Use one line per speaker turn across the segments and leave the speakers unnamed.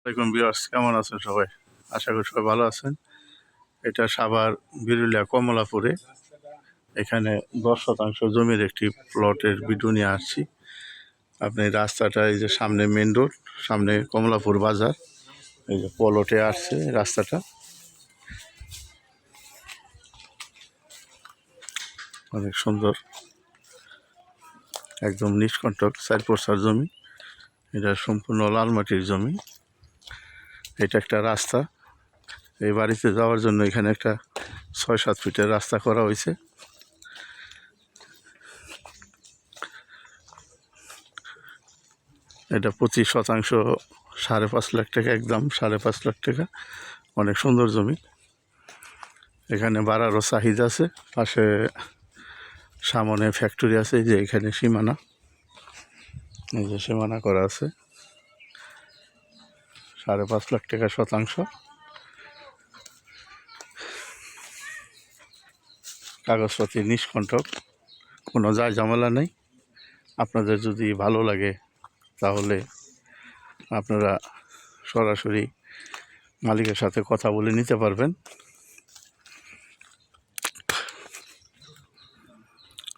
আসসালামাইকুম ভিউয়ার্স, কেমন আছেন সবাই? আশা করি সবাই ভালো আছেন। এটা সাভার বিরুলিয়া কমলাপুরে। এখানে 10% জমির একটি প্লটের ভিডিও নিয়ে আসছি। আপনি রাস্তাটা, এই যে সামনে মেন রোড, সামনে কমলাপুর বাজার, এই যে প্লটে আসছে রাস্তাটা, অনেক সুন্দর, একদম নিষ্কণ্টক 4 জমি। এটা সম্পূর্ণ লাল মাটির জমি। এটা একটা রাস্তা, এই বাড়িতে যাওয়ার জন্য এখানে একটা 6-7 ফিটের রাস্তা করা হয়েছে। এটা 25% 5.5 লাখ টাকা, একদম 5.5 লাখ টাকা। অনেক সুন্দর জমি। এখানে বাড়ারও চাহিদা আছে। পাশে সামনে ফ্যাক্টরি আছে, যে এখানে সীমানা, এই যে সীমানা করা আছে। 5.5 লাখ টাকা শতাংশ। কাগজপত্র নিষ্কণ্টক, কোনো যায় ঝামেলা নেই। আপনাদের যদি ভালো লাগে তাহলে আপনারা সরাসরি মালিকের সাথে কথা বলে নিতে পারবেন।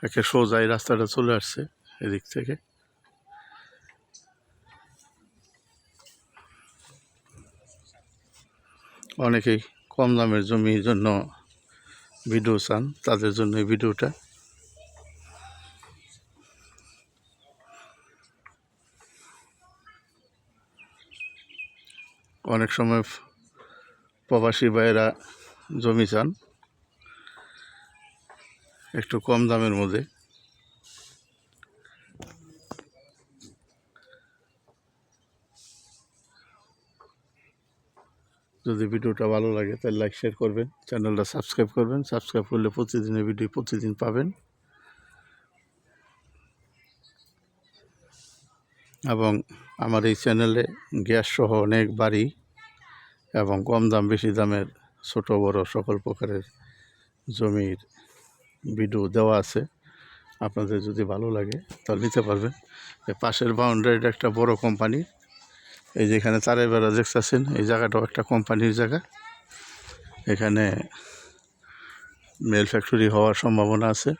একে সোজা এই রাস্তাটা চলে আসছে এদিক থেকে। অনেকেই কম দামের জমির জন্য ভিডিও চান, তাদের জন্য এই ভিডিওটা। অনেক সময় প্রবাসী ভাইয়েরা জমি চান একটু কম দামের মধ্যে। যদি ভিডিওটা ভালো লাগে তাহলে লাইক শেয়ার করবেন, চ্যানেলটা সাবস্ক্রাইব করবেন। সাবস্ক্রাইব করলে প্রতিদিনের ভিডিও প্রতিদিন পাবেন। এবং আমার এই চ্যানেলে গ্যাস সহ অনেক বাড়ি এবং কম দাম বেশি দামের ছোট বড় সকল প্রকারের জমির ভিডিও দেওয়া আছে। আপনাদের যদি ভালো লাগে তাহলে নিতে পারবেন। পাশের বাউন্ডারিটা একটা বড় কোম্পানি, এই যেখানে তারের বেড়া দেখতেছেন, এই জায়গাটাও একটা কোম্পানির জায়গা। এখানে মেল ফ্যাক্টরি হওয়ার সম্ভাবনা আছে।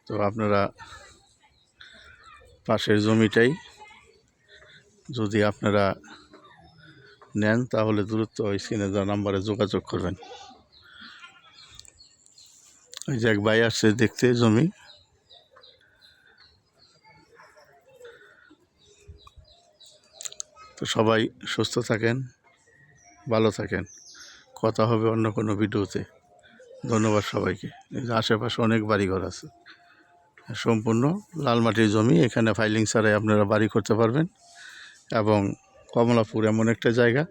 তো আপনারা পাশের জমিটাই যদি আপনারা নেন তাহলে দ্রুত স্ক্রিনে দেওয়া নাম্বারে যোগাযোগ করবেন। ওই যে এক ভাই আসছে দেখতে জমি। তো সবাই সুস্থ থাকেন, ভালো থাকেন। কথা হবে অন্য কোনো ভিডিওতে। ধন্যবাদ সবাইকে। এই যে আশেপাশে অনেক বাড়িঘর আছে, সম্পূর্ণ লাল মাটির জমি। এখানে ফাইলিং ছাড়াই আপনারা বাড়ি করতে পারবেন। এবং কমলাপুর এমন একটা জায়গা,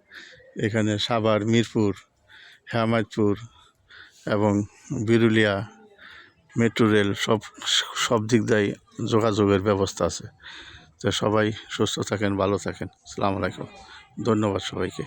এখানে সাভার, মিরপুর, হেমায়তপুর এবং বিরুলিয়া মেট্রো রেল সব দিক দিয়েই যোগাযোগের ব্যবস্থা আছে। তো সবাই সুস্থ থাকেন, ভালো থাকেন। আসসালামু আলাইকুম, ধন্যবাদ সবাইকে।